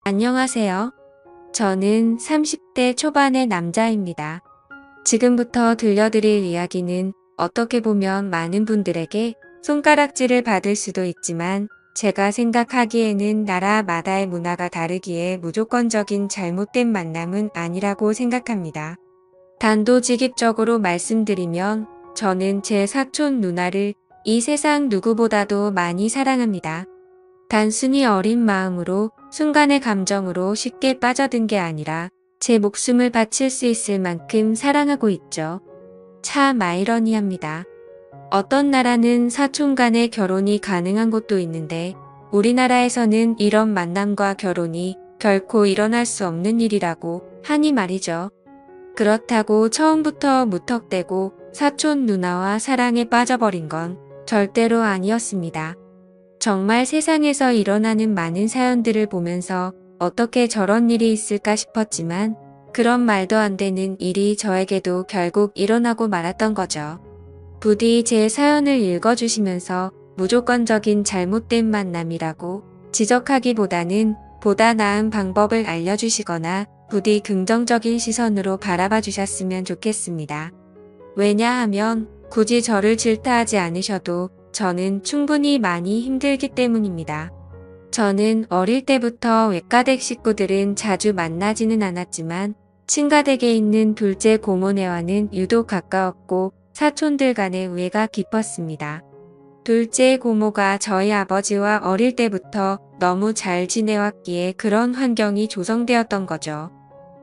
안녕하세요. 저는 30대 초반의 남자입니다. 지금부터 들려드릴 이야기는 어떻게 보면 많은 분들에게 손가락질을 받을 수도 있지만 제가 생각하기에는 나라마다의 문화가 다르기에 무조건적인 잘못된 만남은 아니라고 생각합니다. 단도직입적으로 말씀드리면 저는 제 사촌 누나를 이 세상 누구보다도 많이 사랑합니다. 단순히 어린 마음으로 순간의 감정으로 쉽게 빠져든 게 아니라 제 목숨을 바칠 수 있을 만큼 사랑하고 있죠. 참 아이러니합니다. 어떤 나라는 사촌 간의 결혼이 가능한 곳도 있는데 우리나라에서는 이런 만남과 결혼이 결코 일어날 수 없는 일이라고 하니 말이죠. 그렇다고 처음부터 무턱대고 사촌 누나와 사랑에 빠져버린 건 절대로 아니었습니다. 정말 세상에서 일어나는 많은 사연들을 보면서 어떻게 저런 일이 있을까 싶었지만 그런 말도 안 되는 일이 저에게도 결국 일어나고 말았던 거죠. 부디 제 사연을 읽어주시면서 무조건적인 잘못된 만남이라고 지적하기보다는 보다 나은 방법을 알려주시거나 부디 긍정적인 시선으로 바라봐 주셨으면 좋겠습니다. 왜냐하면 굳이 저를 질타하지 않으셔도 저는 충분히 많이 힘들기 때문입니다. 저는 어릴 때부터 외가댁 식구들은 자주 만나지는 않았지만 친가댁에 있는 둘째 고모네와는 유독 가까웠고 사촌들 간의 우애가 깊었습니다. 둘째 고모가 저희 아버지와 어릴 때부터 너무 잘 지내왔기에 그런 환경이 조성되었던 거죠.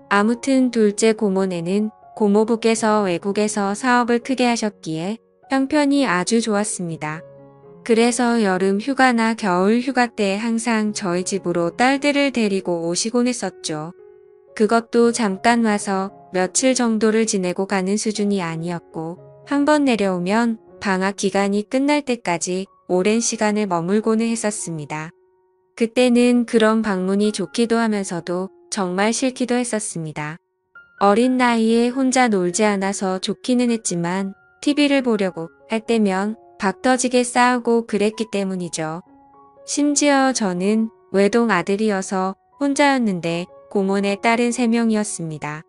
아무튼 둘째 고모네는 고모부께서 외국에서 사업을 크게 하셨기에 형편이 아주 좋았습니다. 그래서 여름 휴가나 겨울 휴가 때 항상 저희 집으로 딸들을 데리고 오시곤 했었죠. 그것도 잠깐 와서 며칠 정도를 지내고 가는 수준이 아니었고 한 번 내려오면 방학 기간이 끝날 때까지 오랜 시간을 머물고는 했었습니다. 그때는 그런 방문이 좋기도 하면서도 정말 싫기도 했었습니다. 어린 나이에 혼자 놀지 않아서 좋기는 했지만 TV를 보려고 할 때면 박 터지게 싸우고 그랬기 때문이죠. 심지어 저는 외동 아들이어서 혼자였는데 고모네 딸은 3명이었습니다.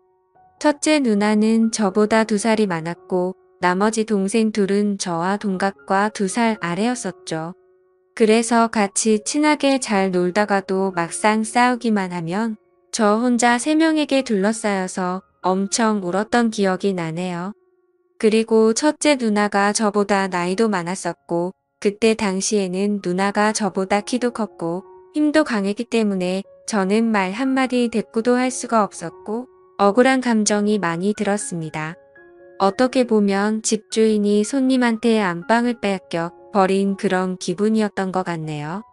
첫째 누나는 저보다 2살이 많았고 나머지 동생 둘은 저와 동갑과 2살 아래였었죠. 그래서 같이 친하게 잘 놀다가도 막상 싸우기만 하면 저 혼자 3명에게 둘러싸여서 엄청 울었던 기억이 나네요. 그리고 첫째 누나가 저보다 나이도 많았었고 그때 당시에는 누나가 저보다 키도 컸고 힘도 강했기 때문에 저는 말 한마디 대꾸도 할 수가 없었고 억울한 감정이 많이 들었습니다. 어떻게 보면 집주인이 손님한테 안방을 빼앗겨 버린 그런 기분이었던 것 같네요.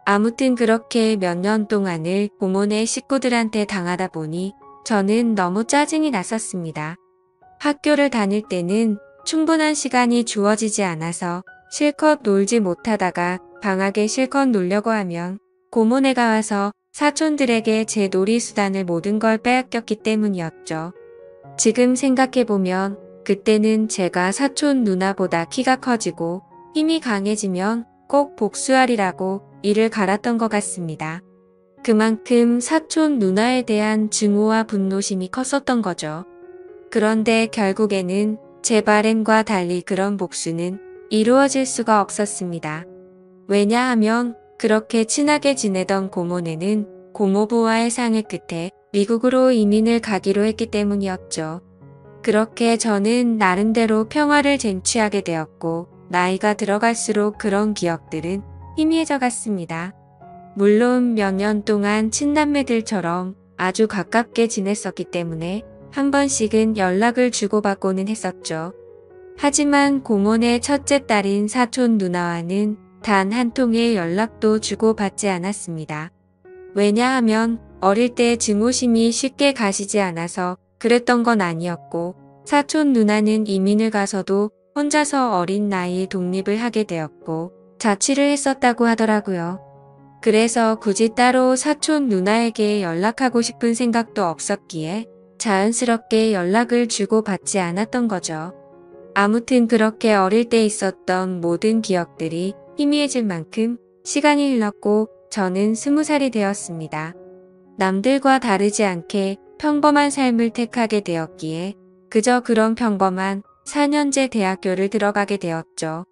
아무튼 그렇게 몇 년 동안을 고모네 식구들한테 당하다 보니 저는 너무 짜증이 났었습니다. 학교를 다닐 때는 충분한 시간이 주어지지 않아서 실컷 놀지 못하다가 방학에 실컷 놀려고 하면 고모네가 와서 사촌들에게 제 놀이수단을 모든 걸 빼앗겼기 때문이었죠. 지금 생각해보면 그때는 제가 사촌 누나보다 키가 커지고 힘이 강해지면 꼭 복수하리라고 이를 갈았던 것 같습니다. 그만큼 사촌 누나에 대한 증오와 분노심이 컸었던 거죠. 그런데 결국에는 제 바램과 달리 그런 복수는 이루어질 수가 없었습니다. 왜냐하면 그렇게 친하게 지내던 고모네는 고모부와의 상의 끝에 미국으로 이민을 가기로 했기 때문이었죠. 그렇게 저는 나름대로 평화를 쟁취하게 되었고 나이가 들어갈수록 그런 기억들은 희미해져 갔습니다. 물론 몇 년 동안 친남매들처럼 아주 가깝게 지냈었기 때문에 한 번씩은 연락을 주고받고는 했었죠. 하지만 고모네 첫째 딸인 사촌 누나와는 단 한 통의 연락도 주고받지 않았습니다. 왜냐하면 어릴 때 증오심이 쉽게 가시지 않아서 그랬던 건 아니었고 사촌 누나는 이민을 가서도 혼자서 어린 나이에 독립을 하게 되었고 자취를 했었다고 하더라고요. 그래서 굳이 따로 사촌 누나에게 연락하고 싶은 생각도 없었기에 자연스럽게 연락을 주고받지 않았던 거죠. 아무튼 그렇게 어릴 때 있었던 모든 기억들이 희미해질 만큼 시간이 흘렀고 저는 20살이 되었습니다. 남들과 다르지 않게 평범한 삶을 택하게 되었기에 그저 그런 평범한 4년제 대학교를 들어가게 되었죠.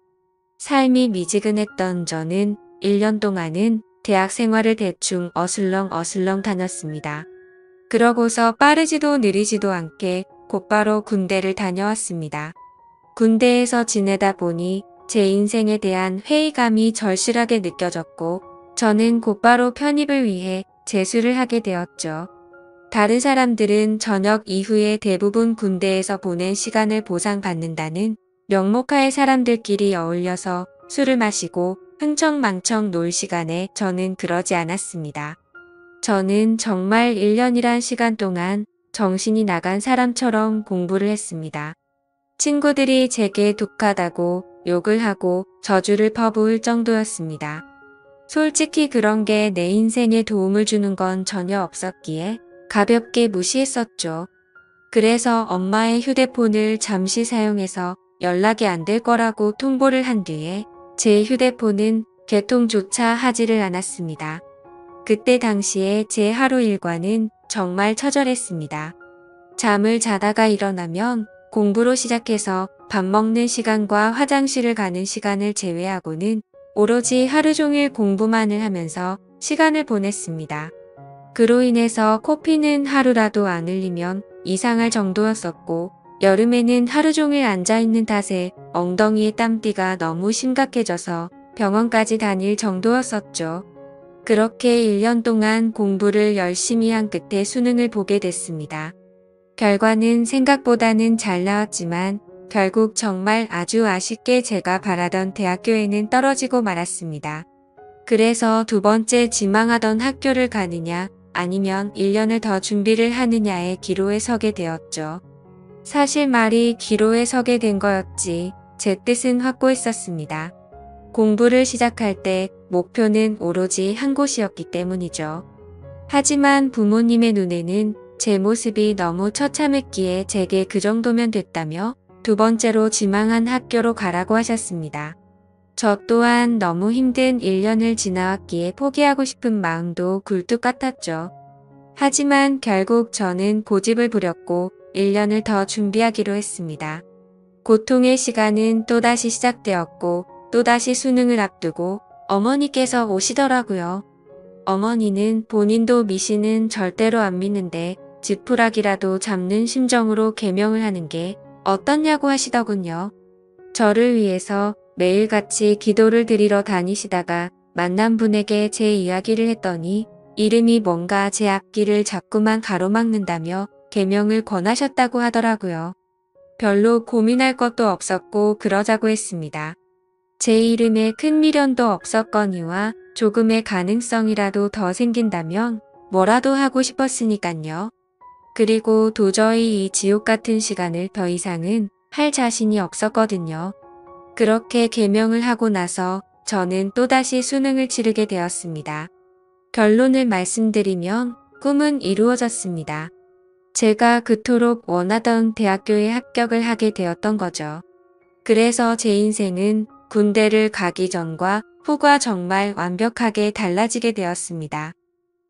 삶이 미지근했던 저는 1년 동안은 대학 생활을 대충 어슬렁 다녔습니다. 그러고서 빠르지도 느리지도 않게 곧바로 군대를 다녀왔습니다. 군대에서 지내다 보니 제 인생에 대한 회의감이 절실하게 느껴졌고 저는 곧바로 편입을 위해 재수를 하게 되었죠. 다른 사람들은 저녁 이후에 대부분 군대에서 보낸 시간을 보상받는다는 명목하에 사람들끼리 어울려서 술을 마시고 흥청망청 놀 시간에 저는 그러지 않았습니다. 저는 정말 1년이란 시간 동안 정신이 나간 사람처럼 공부를 했습니다. 친구들이 제게 독하다고 욕을 하고 저주를 퍼부을 정도였습니다. 솔직히 그런 게 내 인생에 도움을 주는 건 전혀 없었기에 가볍게 무시했었죠. 그래서 엄마의 휴대폰을 잠시 사용해서 연락이 안 될 거라고 통보를 한 뒤에 제 휴대폰은 개통조차 하지를 않았습니다. 그때 당시에 제 하루 일과는 정말 처절했습니다. 잠을 자다가 일어나면 공부로 시작해서 밥 먹는 시간과 화장실을 가는 시간을 제외하고는 오로지 하루 종일 공부만을 하면서 시간을 보냈습니다. 그로 인해서 코피는 하루라도 안 흘리면 이상할 정도였었고 여름에는 하루 종일 앉아있는 탓에 엉덩이의 땀띠가 너무 심각해져서 병원까지 다닐 정도였었죠. 그렇게 1년 동안 공부를 열심히 한 끝에 수능을 보게 됐습니다. 결과는 생각보다는 잘 나왔지만 결국 정말 아주 아쉽게 제가 바라던 대학교에는 떨어지고 말았습니다. 그래서 두 번째 지망하던 학교를 가느냐 아니면 1년을 더 준비를 하느냐의 기로에 서게 되었죠. 사실 말이 기로에 서게 된 거였지 제 뜻은 확고했었습니다. 공부를 시작할 때 목표는 오로지 한 곳이었기 때문이죠. 하지만 부모님의 눈에는 제 모습이 너무 처참했기에 제게 그 정도면 됐다며 두 번째로 지망한 학교로 가라고 하셨습니다. 저 또한 너무 힘든 1년을 지나왔기에 포기하고 싶은 마음도 굴뚝 같았죠. 하지만 결국 저는 고집을 부렸고 1년을 더 준비하기로 했습니다. 고통의 시간은 또다시 시작되었고 또다시 수능을 앞두고 어머니께서 오시더라고요. 어머니는 본인도 미신은 절대로 안 믿는데 지푸라기라도 잡는 심정으로 계명을 하는 게 어떻냐고 하시더군요. 저를 위해서 매일같이 기도를 드리러 다니시다가 만난 분에게 제 이야기를 했더니 이름이 뭔가 제 앞길을 자꾸만 가로막는다며 계명을 권하셨다고 하더라고요. 별로 고민할 것도 없었고 그러자고 했습니다. 제 이름에 큰 미련도 없었거니와 조금의 가능성이라도 더 생긴다면 뭐라도 하고 싶었으니깐요. 그리고 도저히 이 지옥 같은 시간을 더 이상은 할 자신이 없었거든요. 그렇게 계명을 하고 나서 저는 또다시 수능을 치르게 되었습니다. 결론을 말씀드리면 꿈은 이루어졌습니다. 제가 그토록 원하던 대학교에 합격을 하게 되었던 거죠. 그래서 제 인생은 군대를 가기 전과 후가 정말 완벽하게 달라지게 되었습니다.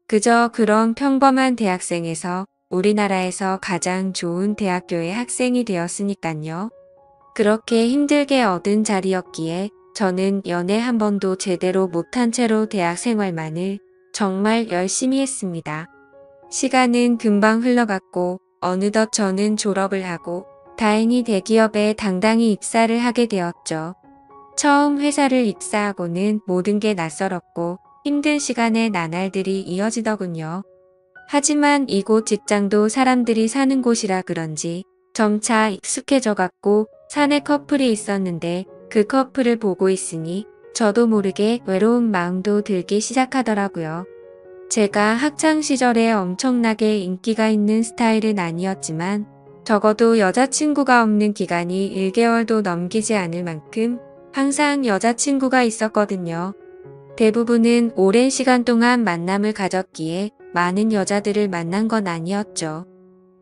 그저 그런 평범한 대학생에서 우리나라에서 가장 좋은 대학교의 학생이 되었으니깐요. 그렇게 힘들게 얻은 자리였기에 저는 연애 한 번도 제대로 못한 채로 대학 생활만을 정말 열심히 했습니다. 시간은 금방 흘러갔고 어느덧 저는 졸업을 하고 다행히 대기업에 당당히 입사를 하게 되었죠. 처음 회사를 입사하고는 모든 게 낯설었고 힘든 시간의 나날들이 이어지더군요. 하지만 이곳 직장도 사람들이 사는 곳이라 그런지 점차 익숙해져 갔고 사내 커플이 있었는데 그 커플을 보고 있으니 저도 모르게 외로운 마음도 들기 시작하더라고요. 제가 학창시절에 엄청나게 인기가 있는 스타일은 아니었지만 적어도 여자친구가 없는 기간이 1개월도 넘기지 않을 만큼 항상 여자친구가 있었거든요. 대부분은 오랜 시간 동안 만남을 가졌기에 많은 여자들을 만난 건 아니었죠.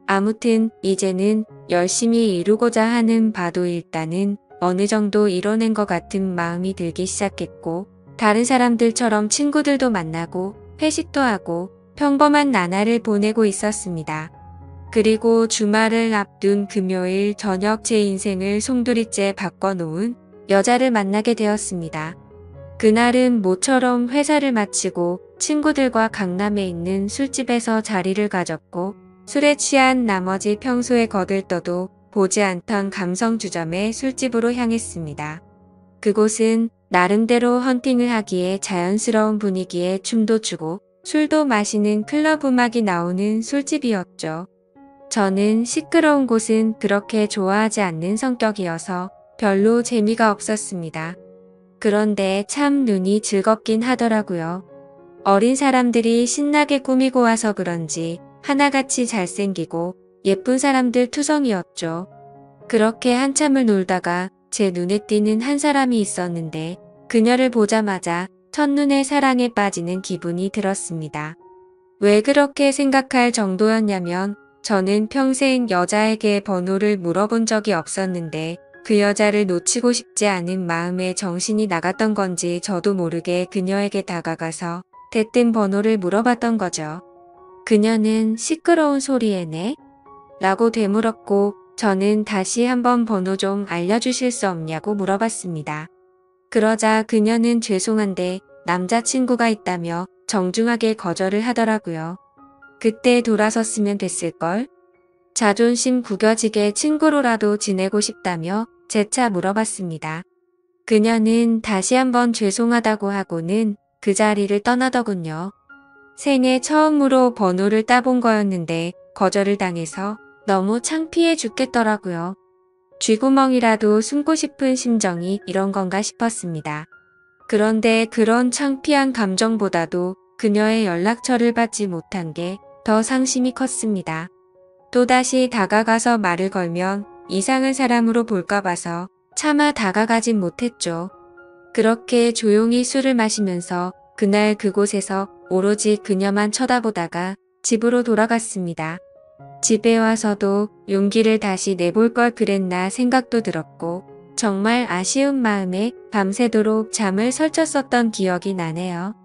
아무튼 이제는 열심히 이루고자 하는 바도 일단은 어느 정도 이뤄낸 것 같은 마음이 들기 시작했고 다른 사람들처럼 친구들도 만나고 회식도 하고 평범한 나날을 보내고 있었습니다. 그리고 주말을 앞둔 금요일 저녁 제 인생을 송두리째 바꿔놓은 여자를 만나게 되었습니다. 그날은 모처럼 회사를 마치고 친구들과 강남에 있는 술집에서 자리를 가졌고 술에 취한 나머지 평소에 거들떠도 보지 않던 감성주점의 술집으로 향했습니다. 그곳은 나름대로 헌팅을 하기에 자연스러운 분위기에 춤도 추고 술도 마시는 클럽 음악이 나오는 술집이었죠. 저는 시끄러운 곳은 그렇게 좋아하지 않는 성격이어서 별로 재미가 없었습니다. 그런데 참 눈이 즐겁긴 하더라고요. 어린 사람들이 신나게 꾸미고 와서 그런지 하나같이 잘생기고 예쁜 사람들 투성이었죠. 그렇게 한참을 놀다가 제 눈에 띄는 한 사람이 있었는데 그녀를 보자마자 첫눈에 사랑에 빠지는 기분이 들었습니다. 왜 그렇게 생각할 정도였냐면 저는 평생 여자에게 번호를 물어본 적이 없었는데 그 여자를 놓치고 싶지 않은 마음에 정신이 나갔던 건지 저도 모르게 그녀에게 다가가서 대뜸 번호를 물어봤던 거죠. 그녀는 시끄러운 소리에 네? 라고 되물었고 저는 다시 한번 번호 좀 알려주실 수 없냐고 물어봤습니다. 그러자 그녀는 죄송한데 남자친구가 있다며 정중하게 거절을 하더라고요. 그때 돌아섰으면 됐을걸? 자존심 구겨지게 친구로라도 지내고 싶다며 재차 물어봤습니다. 그녀는 다시 한번 죄송하다고 하고는 그 자리를 떠나더군요. 생애 처음으로 번호를 따본 거였는데 거절을 당해서 너무 창피해 죽겠더라고요. 쥐구멍이라도 숨고 싶은 심정이 이런 건가 싶었습니다. 그런데 그런 창피한 감정보다도 그녀의 연락처를 받지 못한 게 더 상심이 컸습니다. 또다시 다가가서 말을 걸면 이상한 사람으로 볼까 봐서 차마 다가가진 못했죠. 그렇게 조용히 술을 마시면서 그날 그곳에서 오로지 그녀만 쳐다보다가 집으로 돌아갔습니다. 집에 와서도 용기를 다시 내볼 걸 그랬나 생각도 들었고 정말 아쉬운 마음에 밤새도록 잠을 설쳤었던 기억이 나네요.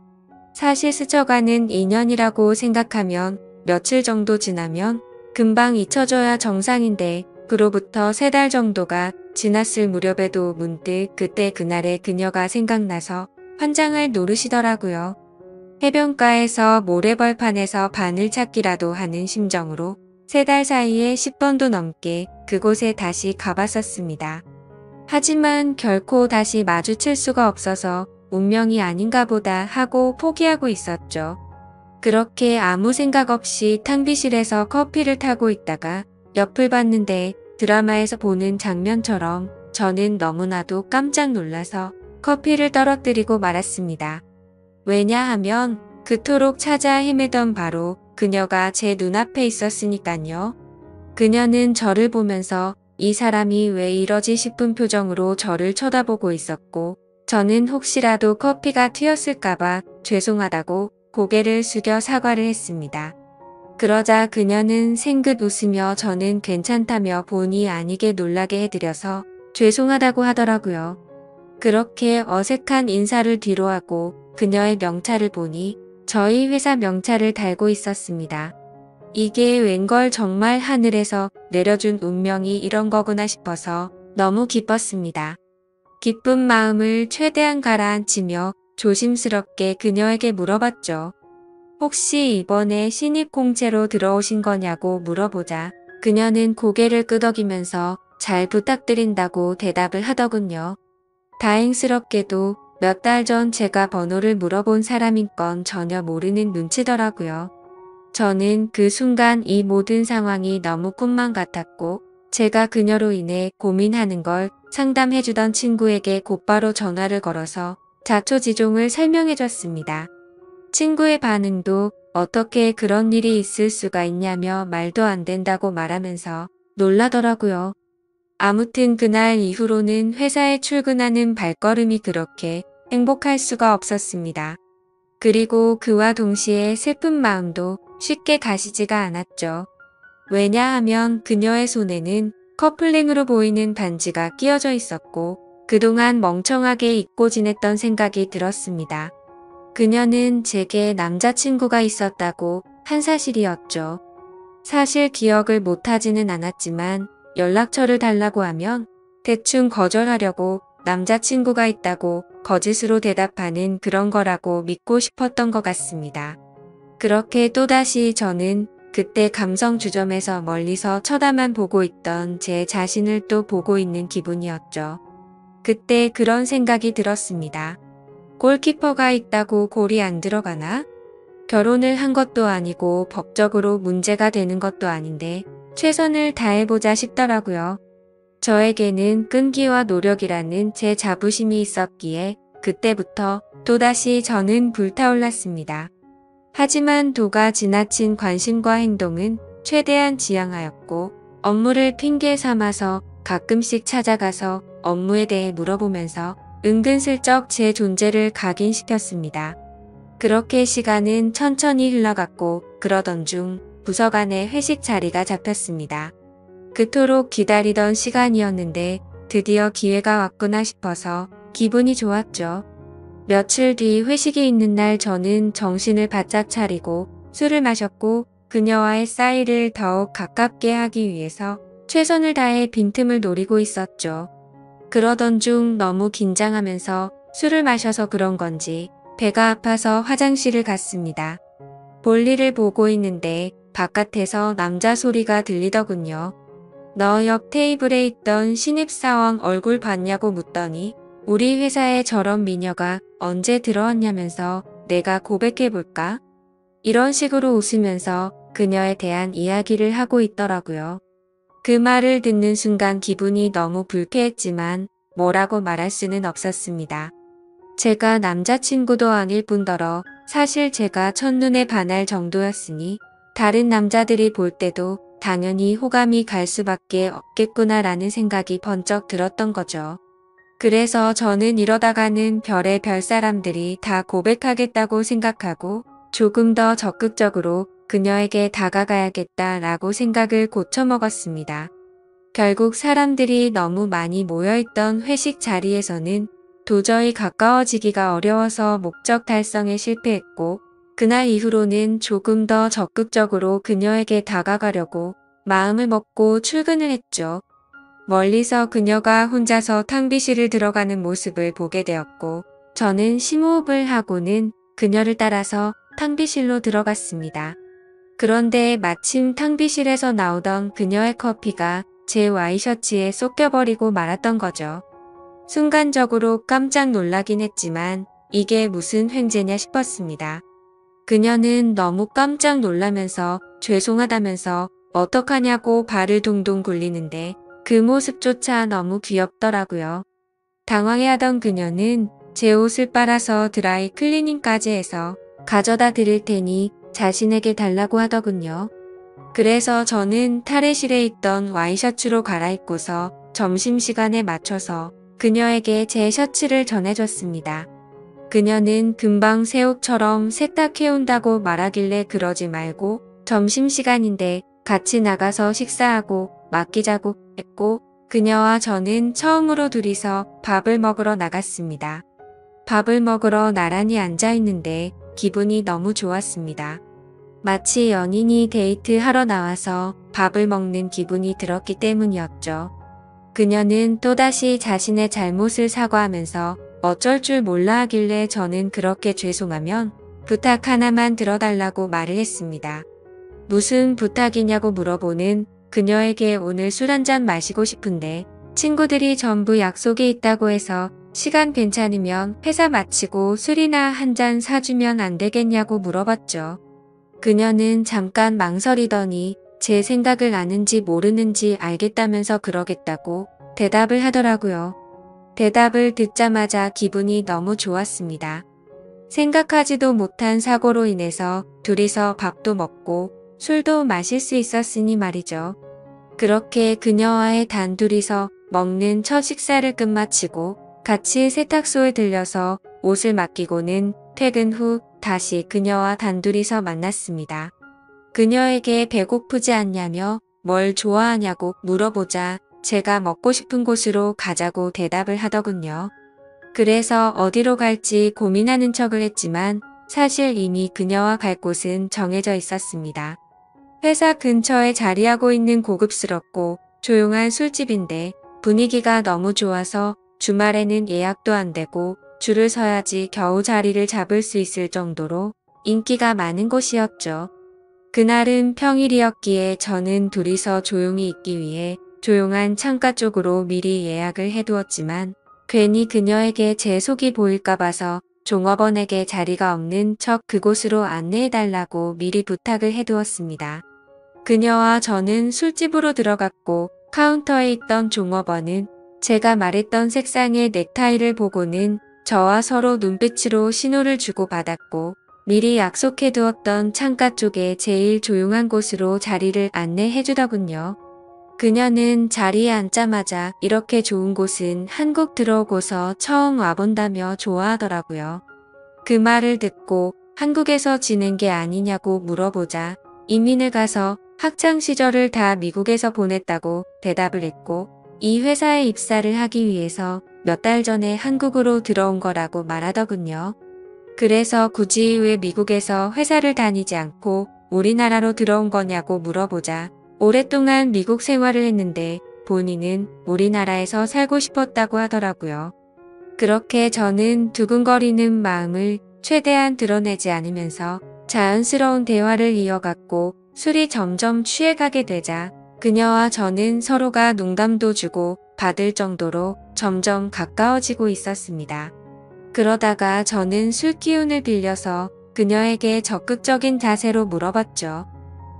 사실 스쳐가는 인연이라고 생각하면 며칠 정도 지나면 금방 잊혀져야 정상인데 그로부터 3달 정도가 지났을 무렵에도 문득 그때 그날의 그녀가 생각나서 환장을 노르시더라고요. 해변가에서 모래벌판에서 바늘찾기라도 하는 심정으로 3달 사이에 10번도 넘게 그곳에 다시 가봤었습니다. 하지만 결코 다시 마주칠 수가 없어서 운명이 아닌가 보다 하고 포기하고 있었죠. 그렇게 아무 생각 없이 탕비실에서 커피를 타고 있다가 옆을 봤는데 드라마에서 보는 장면처럼 저는 너무나도 깜짝 놀라서 커피를 떨어뜨리고 말았습니다. 왜냐하면 그토록 찾아 헤매던 바로 그녀가 제 눈앞에 있었으니깐요. 그녀는 저를 보면서 이 사람이 왜 이러지 싶은 표정으로 저를 쳐다보고 있었고 저는 혹시라도 커피가 튀었을까봐 죄송하다고 고개를 숙여 사과를 했습니다. 그러자 그녀는 생긋 웃으며 저는 괜찮다며 본의 아니게 놀라게 해드려서 죄송하다고 하더라고요. 그렇게 어색한 인사를 뒤로하고 그녀의 명찰을 보니 저희 회사 명찰을 달고 있었습니다. 이게 웬걸 정말 하늘에서 내려준 운명이 이런 거구나 싶어서 너무 기뻤습니다. 기쁜 마음을 최대한 가라앉히며 조심스럽게 그녀에게 물어봤죠. 혹시 이번에 신입 공채로 들어오신 거냐고 물어보자 그녀는 고개를 끄덕이면서 잘 부탁드린다고 대답을 하더군요. 다행스럽게도 몇 달 전 제가 번호를 물어본 사람인 건 전혀 모르는 눈치더라고요. 저는 그 순간 이 모든 상황이 너무 꿈만 같았고 제가 그녀로 인해 고민하는 걸 상담해주던 친구에게 곧바로 전화를 걸어서 자초지종을 설명해줬습니다. 친구의 반응도 어떻게 그런 일이 있을 수가 있냐며 말도 안 된다고 말하면서 놀라더라고요. 아무튼 그날 이후로는 회사에 출근하는 발걸음이 그렇게 행복할 수가 없었습니다. 그리고 그와 동시에 슬픈 마음도 쉽게 가시지가 않았죠. 왜냐하면 그녀의 손에는 커플링으로 보이는 반지가 끼어져 있었고 그동안 멍청하게 잊고 지냈던 생각이 들었습니다. 그녀는 제게 남자친구가 있었다고 한 사실이었죠. 사실 기억을 못하지는 않았지만 연락처를 달라고 하면 대충 거절하려고 남자친구가 있다고 거짓으로 대답하는 그런 거라고 믿고 싶었던 것 같습니다. 그렇게 또다시 저는 그때 감성 주점에서 멀리서 쳐다만 보고 있던 제 자신을 또 보고 있는 기분이었죠. 그때 그런 생각이 들었습니다. 골키퍼가 있다고 골이 안 들어가나? 결혼을 한 것도 아니고 법적으로 문제가 되는 것도 아닌데 최선을 다해보자 싶더라고요. 저에게는 끈기와 노력이라는 제 자부심이 있었기에 그때부터 또다시 저는 불타올랐습니다. 하지만 도가 지나친 관심과 행동은 최대한 지양하였고 업무를 핑계 삼아서 가끔씩 찾아가서 업무에 대해 물어보면서 은근슬쩍 제 존재를 각인시켰습니다. 그렇게 시간은 천천히 흘러갔고 그러던 중 부서 간의 회식 자리가 잡혔습니다. 그토록 기다리던 시간이었는데 드디어 기회가 왔구나 싶어서 기분이 좋았죠. 며칠 뒤 회식이 있는 날 저는 정신을 바짝 차리고 술을 마셨고 그녀와의 사이를 더욱 가깝게 하기 위해서 최선을 다해 빈틈을 노리고 있었죠. 그러던 중 너무 긴장하면서 술을 마셔서 그런 건지 배가 아파서 화장실을 갔습니다. 볼일을 보고 있는데 바깥에서 남자 소리가 들리더군요. 너 옆 테이블에 있던 신입사원 얼굴 봤냐고 묻더니 우리 회사에 저런 미녀가 언제 들어왔냐면서 내가 고백해볼까? 이런 식으로 웃으면서 그녀에 대한 이야기를 하고 있더라고요. 그 말을 듣는 순간 기분이 너무 불쾌했지만 뭐라고 말할 수는 없었습니다. 제가 남자친구도 아닐 뿐더러 사실 제가 첫눈에 반할 정도였으니 다른 남자들이 볼 때도 당연히 호감이 갈 수밖에 없겠구나라는 생각이 번쩍 들었던 거죠. 그래서 저는 이러다가는 별의 별 사람들이 다 고백하겠다고 생각하고 조금 더 적극적으로 그녀에게 다가가야겠다라고 생각을 고쳐먹었습니다. 결국 사람들이 너무 많이 모여있던 회식 자리에서는 도저히 가까워지기가 어려워서 목적 달성에 실패했고 그날 이후로는 조금 더 적극적으로 그녀에게 다가가려고 마음을 먹고 출근을 했죠. 멀리서 그녀가 혼자서 탕비실을 들어가는 모습을 보게 되었고 저는 심호흡을 하고는 그녀를 따라서 탕비실로 들어갔습니다. 그런데 마침 탕비실에서 나오던 그녀의 커피가 제 와이셔츠에 쏟겨버리고 말았던 거죠. 순간적으로 깜짝 놀라긴 했지만 이게 무슨 횡재냐 싶었습니다. 그녀는 너무 깜짝 놀라면서 죄송하다면서 어떡하냐고 발을 동동 굴리는데 그 모습조차 너무 귀엽더라고요. 당황해하던 그녀는 제 옷을 빨아서 드라이 클리닝까지 해서 가져다 드릴 테니 자신에게 달라고 하더군요. 그래서 저는 탈의실에 있던 와이셔츠로 갈아입고서 점심시간에 맞춰서 그녀에게 제 셔츠를 전해줬습니다. 그녀는 금방 새 옷처럼 세탁해온다고 말하길래 그러지 말고 점심시간인데 같이 나가서 식사하고 맡기자고 했고 그녀와 저는 처음으로 둘이서 밥을 먹으러 나갔습니다. 밥을 먹으러 나란히 앉아있는데 기분이 너무 좋았습니다. 마치 연인이 데이트하러 나와서 밥을 먹는 기분이 들었기 때문이었죠. 그녀는 또다시 자신의 잘못을 사과하면서 어쩔 줄 몰라 하길래 저는 그렇게 죄송하면 부탁 하나만 들어달라고 말을 했습니다. 무슨 부탁이냐고 물어보는 그녀에게 오늘 술 한잔 마시고 싶은데 친구들이 전부 약속이 있다고 해서 시간 괜찮으면 회사 마치고 술이나 한잔 사주면 안 되겠냐고 물어봤죠. 그녀는 잠깐 망설이더니 제 생각을 아는지 모르는지 알겠다면서 그러겠다고 대답을 하더라고요. 대답을 듣자마자 기분이 너무 좋았습니다. 생각하지도 못한 사고로 인해서 둘이서 밥도 먹고 술도 마실 수 있었으니 말이죠. 그렇게 그녀와의 단둘이서 먹는 첫 식사를 끝마치고 같이 세탁소에 들려서 옷을 맡기고는 퇴근 후 다시 그녀와 단둘이서 만났습니다. 그녀에게 배고프지 않냐며 뭘 좋아하냐고 물어보자 제가 먹고 싶은 곳으로 가자고 대답을 하더군요. 그래서 어디로 갈지 고민하는 척을 했지만 사실 이미 그녀와 갈 곳은 정해져 있었습니다. 회사 근처에 자리하고 있는 고급스럽고 조용한 술집인데 분위기가 너무 좋아서 주말에는 예약도 안 되고 줄을 서야지 겨우 자리를 잡을 수 있을 정도로 인기가 많은 곳이었죠. 그날은 평일이었기에 저는 둘이서 조용히 있기 위해 조용한 창가 쪽으로 미리 예약을 해두었지만 괜히 그녀에게 제 속이 보일까 봐서 종업원에게 자리가 없는 척 그곳으로 안내해달라고 미리 부탁을 해두었습니다. 그녀와 저는 술집으로 들어갔고 카운터에 있던 종업원은 제가 말했던 색상의 넥타이를 보고는 저와 서로 눈빛으로 신호를 주고받았고 미리 약속해두었던 창가 쪽에 제일 조용한 곳으로 자리를 안내해주더군요. 그녀는 자리에 앉자마자 이렇게 좋은 곳은 한국 들어오고서 처음 와본다며 좋아하더라고요. 그 말을 듣고 한국에서 지낸 게 아니냐고 물어보자 이민을 가서 학창 시절을 다 미국에서 보냈다고 대답을 했고 이 회사에 입사를 하기 위해서 몇 달 전에 한국으로 들어온 거라고 말하더군요. 그래서 굳이 왜 미국에서 회사를 다니지 않고 우리나라로 들어온 거냐고 물어보자 오랫동안 미국 생활을 했는데 본인은 우리나라에서 살고 싶었다고 하더라고요. 그렇게 저는 두근거리는 마음을 최대한 드러내지 않으면서 자연스러운 대화를 이어갔고 술이 점점 취해가게 되자 그녀와 저는 서로가 농담도 주고 받을 정도로 점점 가까워지고 있었습니다. 그러다가 저는 술 기운을 빌려서 그녀에게 적극적인 자세로 물어봤죠.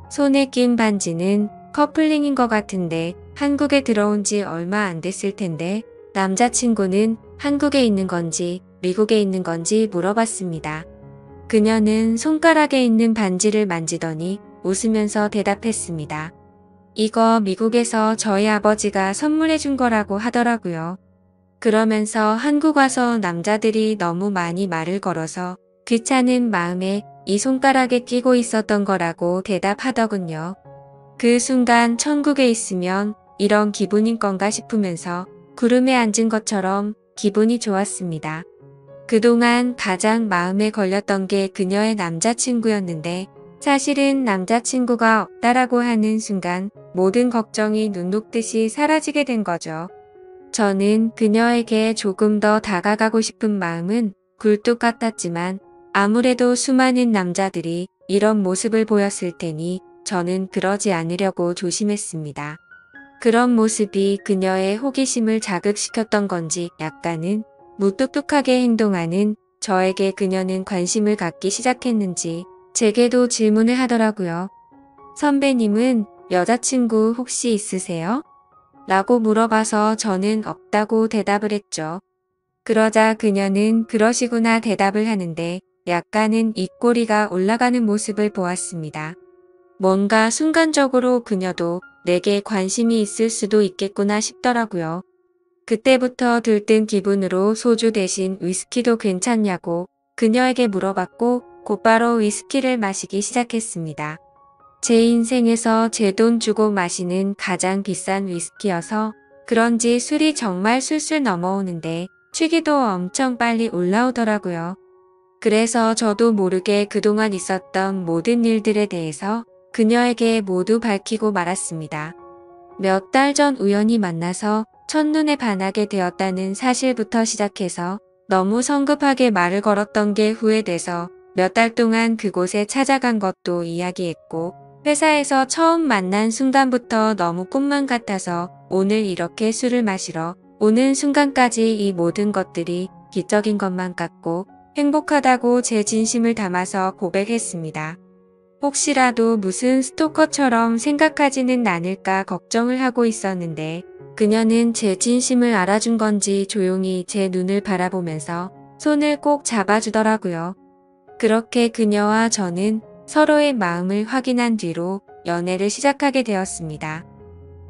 손에 낀 반지는 커플링인 것 같은데 한국에 들어온 지 얼마 안 됐을 텐데 남자친구는 한국에 있는 건지 미국에 있는 건지 물어봤습니다. 그녀는 손가락에 있는 반지를 만지더니 웃으면서 대답했습니다. 이거 미국에서 저희 아버지가 선물해 준 거라고 하더라고요. 그러면서 한국 와서 남자들이 너무 많이 말을 걸어서 귀찮은 마음에 이 손가락에 끼고 있었던 거라고 대답하더군요. 그 순간 천국에 있으면 이런 기분인 건가 싶으면서 구름에 앉은 것처럼 기분이 좋았습니다. 그동안 가장 마음에 걸렸던 게 그녀의 남자친구였는데 사실은 남자친구가 없다라고 하는 순간 모든 걱정이 눈 녹듯이 사라지게 된 거죠. 저는 그녀에게 조금 더 다가가고 싶은 마음은 굴뚝 같았지만 아무래도 수많은 남자들이 이런 모습을 보였을 테니 저는 그러지 않으려고 조심했습니다. 그런 모습이 그녀의 호기심을 자극시켰던 건지 약간은 무뚝뚝하게 행동하는 저에게 그녀는 관심을 갖기 시작했는지 제게도 질문을 하더라고요. 선배님은 여자친구 혹시 있으세요? 라고 물어봐서 저는 없다고 대답을 했죠. 그러자 그녀는 그러시구나 대답을 하는데 약간은 입꼬리가 올라가는 모습을 보았습니다. 뭔가 순간적으로 그녀도 내게 관심이 있을 수도 있겠구나 싶더라고요. 그때부터 들뜬 기분으로 소주 대신 위스키도 괜찮냐고 그녀에게 물어봤고 곧바로 위스키를 마시기 시작했습니다. 제 인생에서 제 돈 주고 마시는 가장 비싼 위스키여서 그런지 술이 정말 술술 넘어오는데 취기도 엄청 빨리 올라오더라고요. 그래서 저도 모르게 그동안 있었던 모든 일들에 대해서 그녀에게 모두 밝히고 말았습니다. 몇 달 전 우연히 만나서 첫눈에 반하게 되었다는 사실부터 시작해서 너무 성급하게 말을 걸었던 게 후회돼서 몇 달 동안 그곳에 찾아간 것도 이야기했고 회사에서 처음 만난 순간부터 너무 꿈만 같아서 오늘 이렇게 술을 마시러 오는 순간까지 이 모든 것들이 기적인 것만 같고 행복하다고 제 진심을 담아서 고백했습니다. 혹시라도 무슨 스토커처럼 생각하지는 않을까 걱정을 하고 있었는데 그녀는 제 진심을 알아준 건지 조용히 제 눈을 바라보면서 손을 꼭 잡아주더라고요. 그렇게 그녀와 저는 서로의 마음을 확인한 뒤로 연애를 시작하게 되었습니다.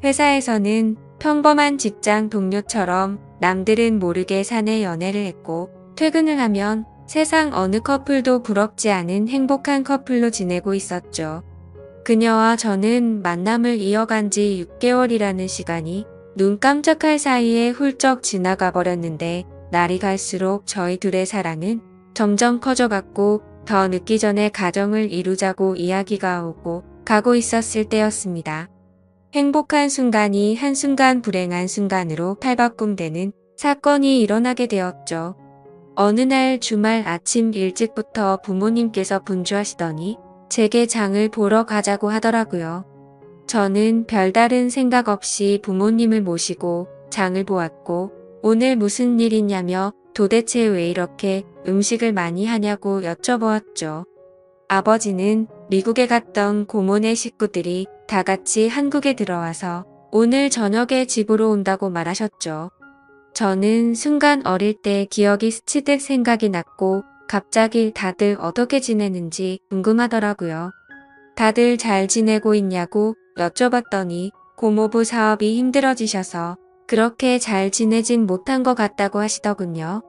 회사에서는 평범한 직장 동료처럼 남들은 모르게 사내 연애를 했고 퇴근을 하면 세상 어느 커플도 부럽지 않은 행복한 커플로 지내고 있었죠. 그녀와 저는 만남을 이어간 지 6개월이라는 시간이 눈 깜짝할 사이에 훌쩍 지나가 버렸는데 날이 갈수록 저희 둘의 사랑은 점점 커져갔고 더 늦기 전에 가정을 이루자고 이야기가 오고 가고 있었을 때였습니다. 행복한 순간이 한순간 불행한 순간으로 팔바꿈되는 사건이 일어나게 되었죠. 어느 날 주말 아침 일찍부터 부모님께서 분주하시더니 제게 장을 보러 가자고 하더라고요. 저는 별다른 생각 없이 부모님을 모시고 장을 보았고 오늘 무슨 일 있냐며 도대체 왜 이렇게 음식을 많이 하냐고 여쭤보았죠. 아버지는 미국에 갔던 고모네 식구들이 다 같이 한국에 들어와서 오늘 저녁에 집으로 온다고 말하셨죠. 저는 순간 어릴 때 기억이 스치듯 생각이 났고 갑자기 다들 어떻게 지내는지 궁금하더라고요. 다들 잘 지내고 있냐고 여쭤봤더니 고모부 사업이 힘들어지셔서 그렇게 잘 지내진 못한 것 같다고 하시더군요.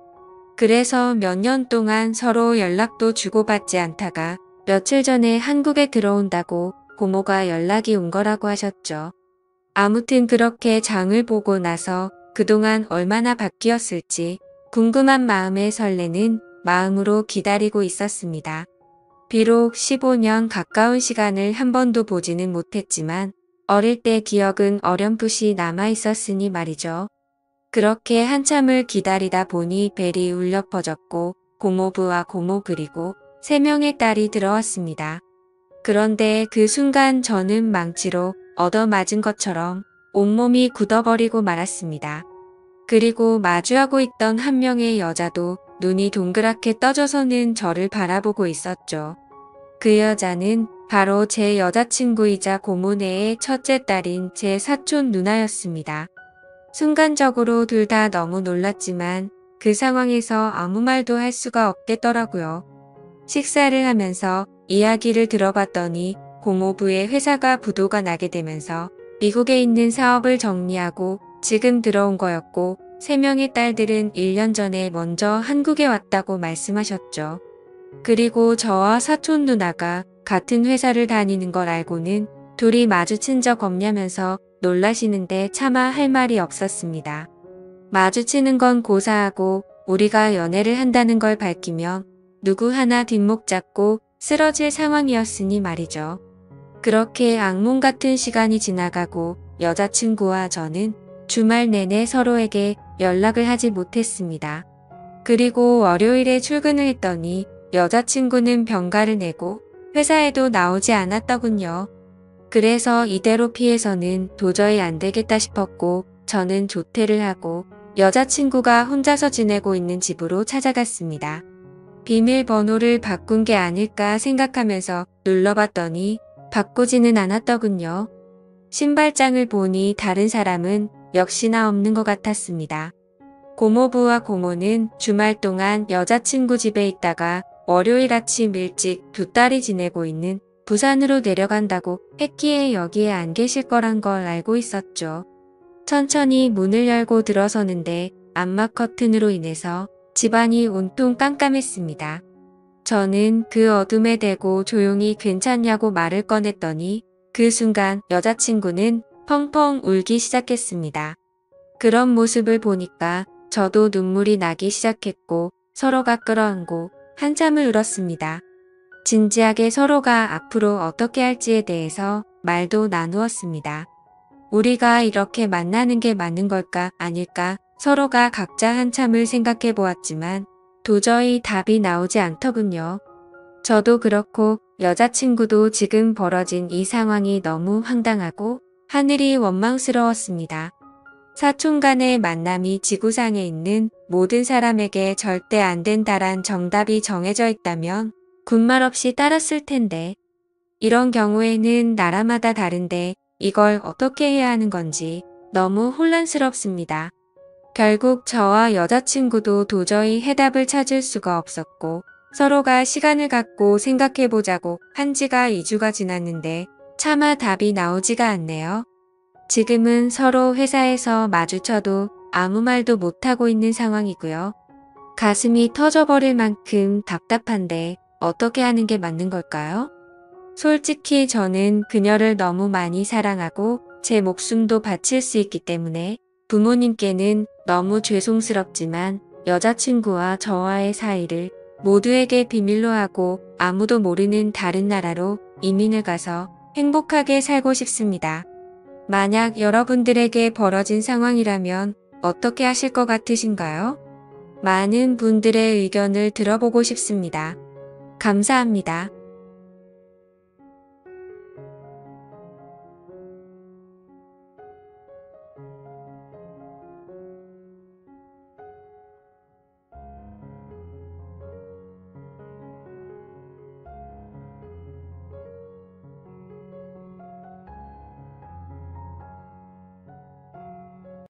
그래서 몇 년 동안 서로 연락도 주고받지 않다가 며칠 전에 한국에 들어온다고 고모가 연락이 온 거라고 하셨죠. 아무튼 그렇게 장을 보고 나서 그동안 얼마나 바뀌었을지 궁금한 마음에 설레는 마음으로 기다리고 있었습니다. 비록 15년 가까운 시간을 한 번도 보지는 못했지만 어릴 때 기억은 어렴풋이 남아 있었으니 말이죠. 그렇게 한참을 기다리다 보니 벨이 울려 퍼졌고 고모부와 고모 그리고 3명의 딸이 들어왔습니다. 그런데 그 순간 저는 망치로 얻어맞은 것처럼 온몸이 굳어버리고 말았습니다. 그리고 마주하고 있던 한 명의 여자도 눈이 동그랗게 떠져서는 저를 바라보고 있었죠. 그 여자는 바로 제 여자친구이자 고모네의 첫째 딸인 제 사촌 누나였습니다. 순간적으로 둘 다 너무 놀랐지만 그 상황에서 아무 말도 할 수가 없겠더라고요. 식사를 하면서 이야기를 들어봤더니 고모부의 회사가 부도가 나게 되면서 미국에 있는 사업을 정리하고 지금 들어온 거였고 3명의 딸들은 1년 전에 먼저 한국에 왔다고 말씀하셨죠. 그리고 저와 사촌 누나가 같은 회사를 다니는 걸 알고는 둘이 마주친 적 없냐면서 놀라시는데 차마 할 말이 없었습니다. 마주치는 건 고사하고 우리가 연애를 한다는 걸 밝히면 누구 하나 뒷목 잡고 쓰러질 상황이었으니 말이죠. 그렇게 악몽 같은 시간이 지나가고 여자친구와 저는 주말 내내 서로에게 연락을 하지 못했습니다. 그리고 월요일에 출근을 했더니 여자친구는 병가를 내고 회사에도 나오지 않았더군요. 그래서 이대로 피해서는 도저히 안 되겠다 싶었고 저는 조퇴를 하고 여자친구가 혼자서 지내고 있는 집으로 찾아갔습니다. 비밀번호를 바꾼 게 아닐까 생각하면서 눌러봤더니 바꾸지는 않았더군요. 신발장을 보니 다른 사람은 역시나 없는 것 같았습니다. 고모부와 고모는 주말 동안 여자친구 집에 있다가 월요일 아침 일찍 두 딸이 지내고 있는 부산으로 내려간다고 했기에 여기에 안 계실 거란 걸 알고 있었죠. 천천히 문을 열고 들어서는데 암막 커튼으로 인해서 집안이 온통 깜깜했습니다. 저는 그 어둠에 대고 조용히 괜찮냐고 말을 꺼냈더니 그 순간 여자친구는 펑펑 울기 시작했습니다. 그런 모습을 보니까 저도 눈물이 나기 시작했고 서로가 끌어안고 한참을 울었습니다. 진지하게 서로가 앞으로 어떻게 할지에 대해서 말도 나누었습니다. 우리가 이렇게 만나는 게 맞는 걸까 아닐까 서로가 각자 한참을 생각해 보았지만 도저히 답이 나오지 않더군요. 저도 그렇고 여자친구도 지금 벌어진 이 상황이 너무 황당하고 하늘이 원망스러웠습니다. 사촌 간의 만남이 지구상에 있는 모든 사람에게 절대 안 된다란 정답이 정해져 있다면 군말 없이 따랐을 텐데 이런 경우에는 나라마다 다른데 이걸 어떻게 해야 하는 건지 너무 혼란스럽습니다. 결국 저와 여자친구도 도저히 해답을 찾을 수가 없었고 서로가 시간을 갖고 생각해보자고 한 지가 2주가 지났는데 차마 답이 나오지가 않네요. 지금은 서로 회사에서 마주쳐도 아무 말도 못하고 있는 상황이고요. 가슴이 터져버릴 만큼 답답한데 어떻게 하는 게 맞는 걸까요? 솔직히 저는 그녀를 너무 많이 사랑하고 제 목숨도 바칠 수 있기 때문에 부모님께는 너무 죄송스럽지만 여자친구와 저와의 사이를 모두에게 비밀로 하고 아무도 모르는 다른 나라로 이민을 가서 행복하게 살고 싶습니다. 만약 여러분들에게 벌어진 상황이라면 어떻게 하실 것 같으신가요? 많은 분들의 의견을 들어보고 싶습니다. 감사합니다.